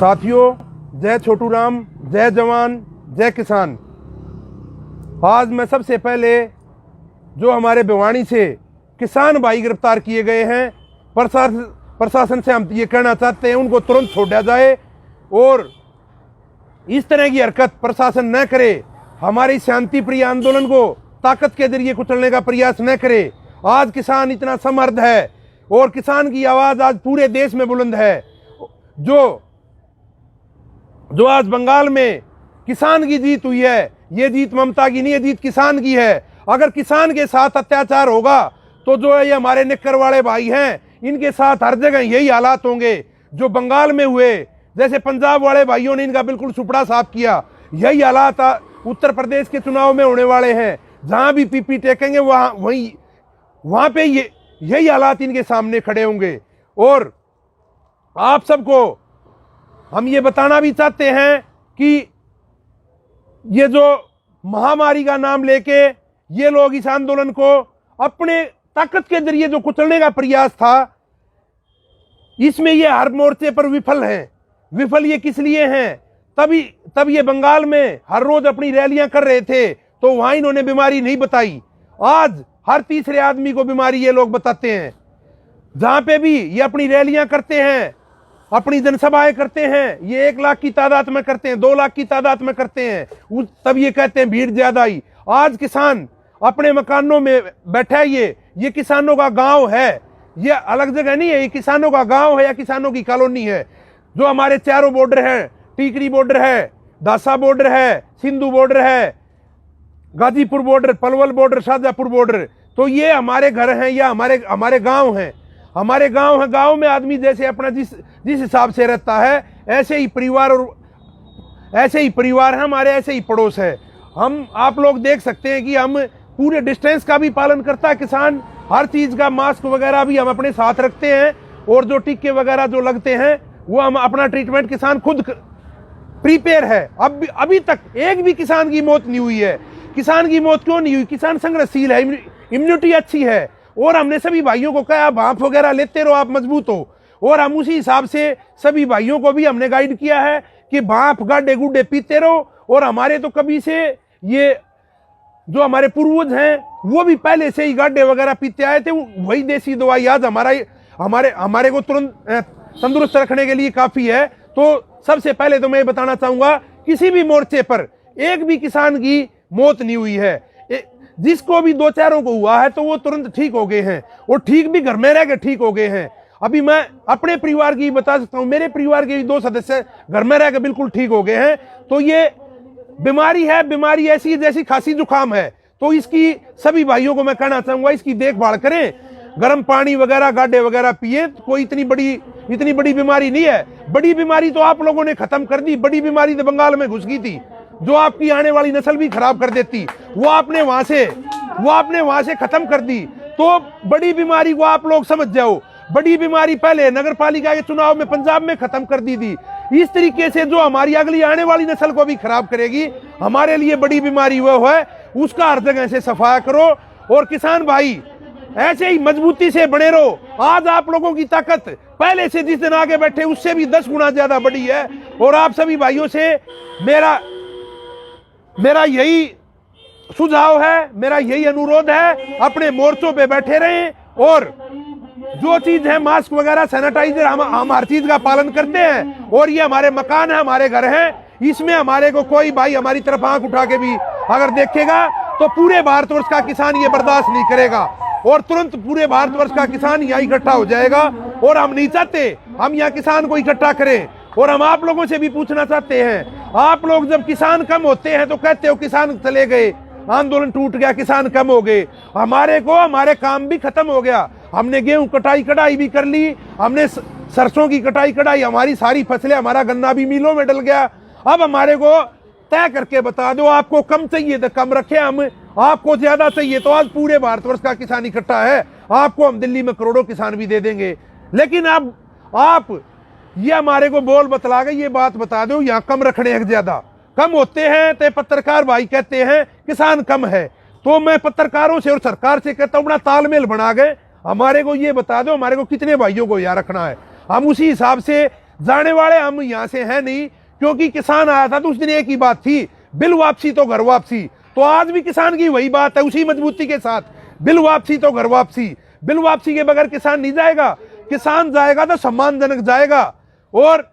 साथियों, जय छोटू राम, जय जवान, जय किसान। आज मैं सबसे पहले जो हमारे भिवानी से किसान भाई गिरफ्तार किए गए हैं, प्रशासन से हम ये कहना चाहते हैं उनको तुरंत छोड़ा जाए और इस तरह की हरकत प्रशासन न करे। हमारी शांति प्रिय आंदोलन को ताकत के जरिए कुचलने का प्रयास न करे। आज किसान इतना समर्थ है और किसान की आवाज़ आज पूरे देश में बुलंद है। जो आज बंगाल में किसान की जीत हुई है, ये जीत ममता की नहीं है, जीत किसान की है। अगर किसान के साथ अत्याचार होगा तो जो ये हमारे निक्कर वाले भाई हैं, इनके साथ हर जगह यही हालात होंगे जो बंगाल में हुए। जैसे पंजाब वाले भाइयों ने इनका बिल्कुल सुपड़ा साफ किया, यही हालात उत्तर प्रदेश के चुनाव में होने वाले हैं। जहां भी पीपी टेकेंगे वहां पे यही हालात इनके सामने खड़े होंगे। और आप सबको हम ये बताना भी चाहते हैं कि ये जो महामारी का नाम लेके ये लोग इस आंदोलन को अपने ताकत के जरिए जो कुचलने का प्रयास था, इसमें ये हर मोर्चे पर विफल हैं। विफल ये किस लिए हैं? तब ये बंगाल में हर रोज अपनी रैलियां कर रहे थे तो वहां इन्होंने बीमारी नहीं बताई। आज हर तीसरे आदमी को बीमारी ये लोग बताते हैं। जहां पे भी ये अपनी रैलियां करते हैं, अपनी जनसभाएं करते हैं, ये 1 लाख की तादाद में करते हैं, 2 लाख की तादाद में करते हैं, तब ये कहते हैं भीड़ ज्यादा आई। आज किसान अपने मकानों में बैठा है। ये किसानों का गांव है, ये अलग जगह नहीं है, ये किसानों का गांव है या किसानों की कॉलोनी है। जो हमारे चारों बॉर्डर हैं, टीकरी बॉर्डर है, दासा बॉर्डर है, सिंधु बॉर्डर है, Ghazipur border, Palwal border, Shahjahanpur border, तो ये हमारे घर हैं या हमारे गांव हैं। हमारे गांव है, गांव में आदमी जैसे अपना जिस हिसाब से रहता है, ऐसे ही परिवार है हमारे, ऐसे ही पड़ोस है। हम आप लोग देख सकते हैं कि हम पूरे डिस्टेंस का भी पालन करता है किसान। हर चीज का मास्क वगैरह भी हम अपने साथ रखते हैं और जो टीके वगैरह जो लगते हैं वो हम अपना ट्रीटमेंट किसान खुद प्रीपेयर है। अभी तक एक भी किसान की मौत नहीं हुई है। किसान की मौत क्यों नहीं हुई? किसान संघर्षशील है, इम्यूनिटी अच्छी है। और हमने सभी भाइयों को कहा भाप वगैरह लेते रहो, आप मजबूत हो। और हम उसी हिसाब से सभी भाइयों को भी हमने गाइड किया है कि भाप गाड्डे गुड्डे पीते रहो। और हमारे तो कभी से ये जो हमारे पूर्वज हैं वो भी पहले से ही गाड्डे वगैरह पीते आए थे। वही देसी दवाई आज हमारे को तुरंत तंदुरुस्त रखने के लिए काफी है। तो सबसे पहले तो मैं बताना चाहूंगा, किसी भी मोर्चे पर एक भी किसान की मौत नहीं हुई है। जिसको भी 2-4 को हुआ है तो वो तुरंत ठीक हो गए हैं और ठीक भी घर में रह के ठीक हो गए हैं। अभी मैं अपने परिवार की बता सकता हूं, मेरे परिवार के 2 सदस्य घर में रह के बिल्कुल ठीक हो गए हैं। तो ये बीमारी है, बीमारी ऐसी जैसी खांसी जुकाम है। तो इसकी सभी भाइयों को मैं कहना चाहूंगा, इसकी देखभाल करें, गर्म पानी वगैरह गाड्डे वगैरह पिए। कोई इतनी बड़ी बीमारी नहीं है। बड़ी बीमारी तो आप लोगों ने खत्म कर दी। बड़ी बीमारी तो बंगाल में घुस गई थी, जो आपकी आने वाली नस्ल भी खराब कर देती। वो आपने वहां से खत्म कर दी। तो बड़ी बीमारी को आप लोग समझ जाओ। बड़ी बीमारी पहले नगर पालिका के चुनाव में पंजाब में खत्म कर दी थी। इस तरीके से जो हमारी अगली आने वाली नस्ल को भी खराब करेगी, हमारे लिए बड़ी बीमारी वो है, उसका हर जगह से सफाया करो। और किसान भाई ऐसे ही मजबूती से बने रहो। आज आप लोगों की ताकत पहले से जिस दिन आगे बैठे उससे भी 10 गुना ज्यादा बड़ी है। और आप सभी भाइयों से मेरा यही सुझाव है, मेरा यही अनुरोध है, अपने मोर्चों पे बैठे रहें। और जो चीज है मास्क वगैरह, सैनिटाइजर, हम हर चीज का पालन करते हैं। और ये हमारे मकान है, हमारे घर हैं, इसमें हमारे को कोई भाई हमारी तरफ आंख उठा के भी अगर देखेगा तो पूरे भारतवर्ष का किसान ये बर्दाश्त नहीं करेगा और तुरंत पूरे भारतवर्ष का किसान यहाँ इकट्ठा हो जाएगा। और हम नहीं चाहते हम यहाँ किसान को इकट्ठा करें। और हम आप लोगों से भी पूछना चाहते हैं, आप लोग जब किसान कम होते हैं तो कहते हो किसान चले गए, आंदोलन टूट गया, किसान कम हो गए। हमारे काम भी खत्म हो गया। हमने गेहूं कटाई भी कर ली, हमने सरसों की कटाई, हमारी सारी फसलें, हमारा गन्ना भी मिलों में डल गया। अब हमारे को तय करके बता दो, आपको कम चाहिए तो कम रखे हम, आपको ज्यादा चाहिए तो आज पूरे भारतवर्ष का किसान इकट्ठा है, आपको हम दिल्ली में करोड़ों किसान भी दे देंगे। लेकिन अब आप ये हमारे को बोल बतला गए, ये बात बता दो, यहाँ कम रखने हैं, ज्यादा कम होते हैं तो पत्रकार भाई कहते हैं किसान कम है। तो मैं पत्रकारों से और सरकार से कहता हूँ, अपना तालमेल बना गए, हमारे को ये बता दो हमारे को कितने भाइयों को यहाँ रखना है। हम उसी हिसाब से जाने वाले हम यहाँ से हैं नहीं, क्योंकि किसान आया था तो उस दिन एक ही बात थी, बिल वापसी तो घर वापसी। तो आज भी किसान की वही बात है, उसी मजबूती के साथ, बिल वापसी तो घर वापसी। बिल वापसी के बगैर किसान नहीं जाएगा, किसान जाएगा तो सम्मानजनक जाएगा। और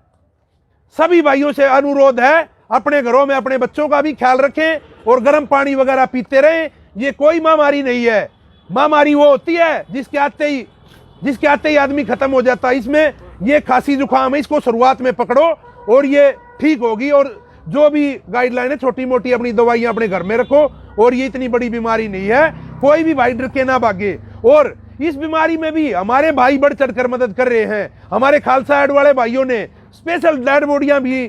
सभी भाइयों से अनुरोध है, अपने घरों में अपने बच्चों का भी ख्याल रखें और गर्म पानी वगैरह पीते रहें। ये कोई महामारी नहीं है, महामारी वो होती है जिसके आते ही आदमी खत्म हो जाता है। इसमें ये खांसी जुकाम है, इसको शुरुआत में पकड़ो और ये ठीक होगी। और जो भी गाइडलाइन है, छोटी मोटी अपनी दवाइयां अपने घर में रखो, और ये इतनी बड़ी बीमारी नहीं है, कोई भी भाई डर के ना भागे। और इस बीमारी में भी हमारे भाई बढ़ चढ़ कर मदद कर रहे हैं। हमारे खालसा एड वाले भाइयों ने स्पेशल डेड बॉडियां भी,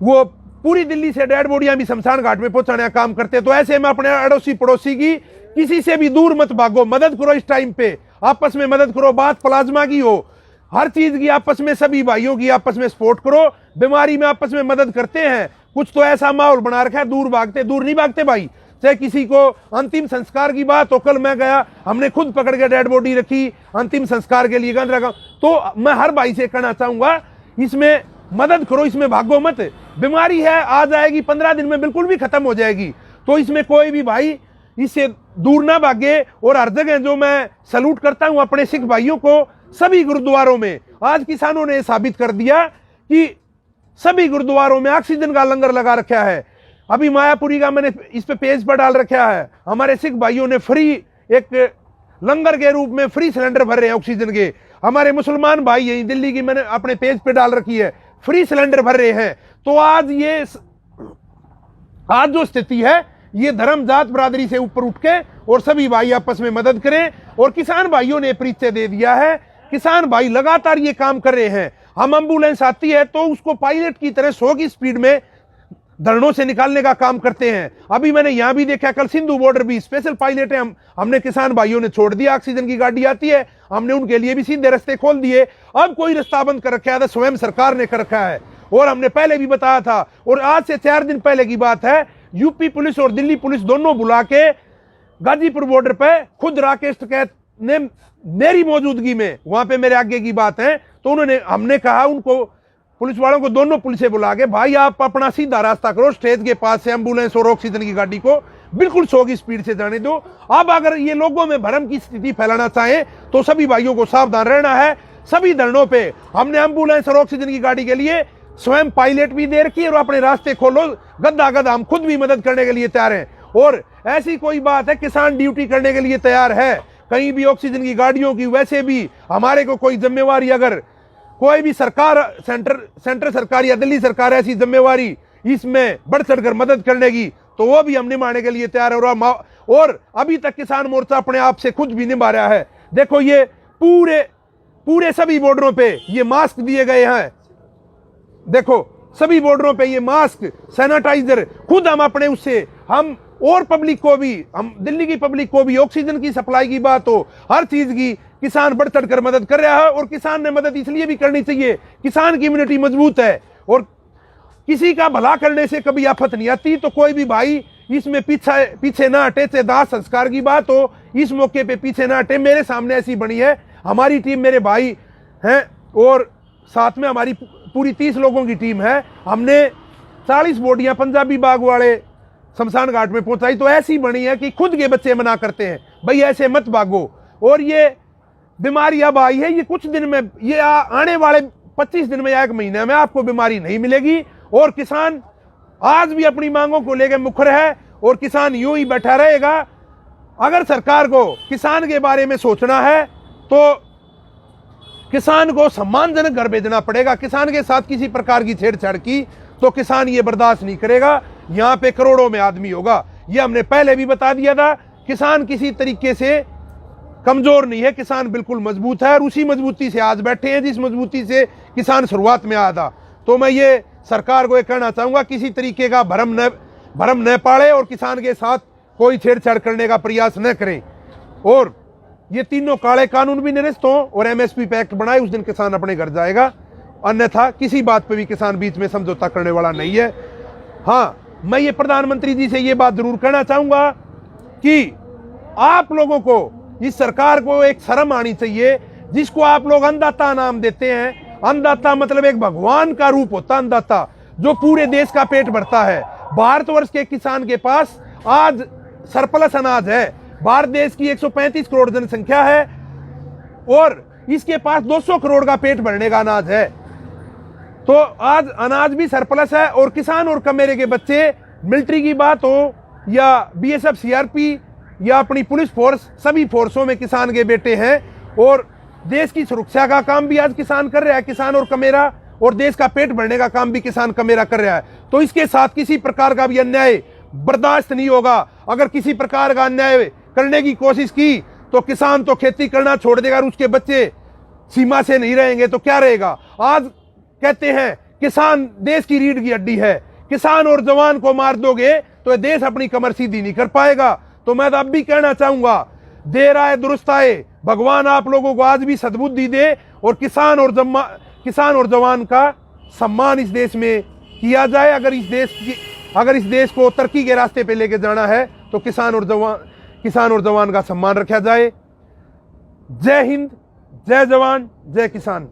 वो पूरी दिल्ली से डेड बॉडियां भी शमशान घाट में पहुंचाने का काम करते हैं। तो ऐसे में अपने अड़ोसी पड़ोसी की किसी से भी दूर मत भागो, मदद करो। इस टाइम पे आपस में मदद करो, बात प्लाज्मा की हो, हर चीज की आपस में, सभी भाइयों की आपस में सपोर्ट करो। बीमारी में आपस में मदद करते हैं। कुछ तो ऐसा माहौल बना रखा है, दूर नहीं भागते भाई। चाहे किसी को अंतिम संस्कार की बात हो, कल मैं गया, हमने खुद पकड़ के डेड बॉडी रखी अंतिम संस्कार के लिए गांधीनगर। तो मैं हर भाई से कहना चाहूंगा, इसमें मदद करो, इसमें भागो मत। बीमारी है, आ जाएगी, 15 दिन में बिल्कुल भी खत्म हो जाएगी। तो इसमें कोई भी भाई इससे दूर ना भागे। और हर जगह जो मैं सैल्यूट करता हूं अपने सिख भाइयों को, सभी गुरुद्वारों में आज किसानों ने साबित कर दिया कि सभी गुरुद्वारों में ऑक्सीजन का लंगर लगा रखा है। अभी मायापुरी का मैंने इस पे पेज पर डाल रखा है, हमारे सिख भाइयों ने फ्री एक लंगर के रूप में फ्री सिलेंडर भर रहे हैं ऑक्सीजन के। हमारे मुसलमान भाई यही दिल्ली की मैंने अपने पेज पे डाल रखी है, फ्री सिलेंडर भर रहे हैं। तो आज जो स्थिति है, ये धर्म जात बरादरी से ऊपर उठ के और सभी भाई आपस में मदद करें। और किसान भाइयों ने परिचय दे दिया है, किसान भाई लगातार ये काम कर रहे हैं। हम एम्बुलेंस आती है तो उसको पायलट की तरह 100 की स्पीड में धरनों से निकालने का काम करते हैं। अभी मैंने यहां भी देखा, कल सिंधु बॉर्डर भी स्पेशल पायलट है, हमने किसान भाइयों ने छोड़ दिया। ऑक्सीजन की गाड़ी आती है, हमने उनके लिए भी सीधे रास्ते खोल दिए। अब कोई रास्ता बंद कर रखा है, स्वयं सरकार ने कर रखा है। और हमने पहले भी बताया था, और आज से 4 दिन पहले की बात है, यूपी पुलिस और दिल्ली पुलिस दोनों बुला के गाजीपुर बॉर्डर पे खुद राकेश टिकैत ने मेरी मौजूदगी में, वहां पे मेरे आगे की बात है, तो हमने कहा उनको, पुलिस वालों को, दोनों पुलिसें बुला के, भाई आप अपना सीधा रास्ता करो, स्टेज के पास से एम्बुलेंस और ऑक्सीजन की गाड़ी को बिल्कुल 100 की स्पीड से जाने दो। अब अगर ये लोगों में भ्रम की स्थिति फैलाना चाहें तो सभी भाइयों को सावधान रहना है। सभी धरनों पे हमने एम्बुलेंस और ऑक्सीजन की गाड़ी के लिए स्वयं पायलट भी दे रखी है, और अपने रास्ते खोलो, गद्दा हम खुद भी मदद करने के लिए तैयार हैं। और ऐसी कोई बात है, किसान ड्यूटी करने के लिए तैयार है, कहीं भी ऑक्सीजन की गाड़ियों की। वैसे भी हमारे को कोई जिम्मेवारी, अगर कोई भी सरकार, सेंटर सरकार या दिल्ली सरकार ऐसी जिम्मेवारी इसमें बढ़ चढ़कर मदद करने की, तो वो भी हम निभाने के लिए तैयार है। और अभी तक किसान मोर्चा अपने आप से खुद भी निभा रहा है। देखो, ये पूरे सभी बॉर्डरों पे ये मास्क दिए गए हैं। देखो, सभी बॉर्डरों पे ये मास्क, सैनिटाइजर, खुद हम अपने उससे, हम और पब्लिक को भी, हम दिल्ली की पब्लिक को भी, ऑक्सीजन की सप्लाई की बात हो, हर चीज की किसान बढ़ चढ़कर मदद कर रहा है। और किसान ने मदद इसलिए भी करनी चाहिए, किसान की इम्यूनिटी मजबूत है और किसी का भला करने से कभी आफत नहीं आती। तो कोई भी भाई इसमें पीछे ना हटे। चाहे दाह संस्कार की बात हो, इस मौके पे पीछे ना हटे। मेरे सामने ऐसी बनी है, हमारी टीम, मेरे भाई हैं और साथ में हमारी पूरी 30 लोगों की टीम है। हमने 40 बोटियां पंजाबी बाग वाले शमशान घाट में पहुंचाई। तो ऐसी बनी है कि खुद के बच्चे मना करते हैं, भाई ऐसे मत भागो। और ये बीमारी अब आई है, ये कुछ दिन में, ये आने वाले 25 दिन में या 1 महीने में आपको बीमारी नहीं मिलेगी। और किसान आज भी अपनी मांगों को लेकर मुखर है और किसान यूं ही बैठा रहेगा। अगर सरकार को किसान के बारे में सोचना है तो किसान को सम्मानजनक घर भेजना पड़ेगा। किसान के साथ किसी प्रकार की छेड़छाड़ की तो किसान ये बर्दाश्त नहीं करेगा। यहाँ पे करोड़ों में आदमी होगा, ये हमने पहले भी बता दिया था। किसान किसी तरीके से कमजोर नहीं है, किसान बिल्कुल मजबूत है और उसी मजबूती से आज बैठे हैं जिस मजबूती से किसान शुरुआत में आया था। तो मैं ये सरकार को ये कहना चाहूंगा, किसी तरीके का भरम न पाड़े और किसान के साथ कोई छेड़छाड़ करने का प्रयास न करें। और ये तीनों काले कानून भी निरस्त हों और एमएसपी पे एक्ट बनाए, उस दिन किसान अपने घर जाएगा। अन्यथा किसी बात पे भी किसान बीच में समझौता करने वाला नहीं है। हाँ, मैं ये प्रधानमंत्री जी से ये बात जरूर कहना चाहूंगा कि आप लोगों को, इस सरकार को एक शर्म आनी चाहिए, जिसको आप लोग अन्नदाता नाम देते हैं। अन्नदाता मतलब एक भगवान का रूप होता है अन्नदाता, जो पूरे देश का पेट भरता है। भारतवर्ष के किसान के पास आज सरप्लस अनाज है। भारत देश की 135 करोड़ जनसंख्या है और इसके पास 200 करोड़ का पेट भरने का अनाज है। तो आज अनाज भी सरप्लस है और किसान और कमेरे के बच्चे, मिलिट्री की बात हो या बीएसएफ, सीआरपी या अपनी पुलिस फोर्स, सभी फोर्सों में किसान के बेटे हैं और देश की सुरक्षा का काम भी आज किसान कर रहा है, किसान और कमेरा, और देश का पेट भरने का काम भी किसान कमेरा कर रहा है। तो इसके साथ किसी प्रकार का भी अन्याय बर्दाश्त नहीं होगा। अगर किसी प्रकार का अन्याय करने की कोशिश की तो किसान तो खेती करना छोड़ देगा और उसके बच्चे सीमा से नहीं रहेंगे तो क्या रहेगा। आज कहते हैं किसान देश की रीढ़ की हड्डी है, किसान और जवान को मार दोगे तो ये देश अपनी कमर सीधी नहीं कर पाएगा। तो मैं तो अब भी कहना चाहूंगा, देर आए दुरुस्त आए, भगवान आप लोगों को आज भी सद्बुद्धि दे और किसान और जवान का सम्मान इस देश में किया जाए। अगर इस देश को तरक्की के रास्ते पे लेके जाना है तो किसान और जवान का सम्मान रखा जाए। जय हिंद, जय जवान, जय किसान।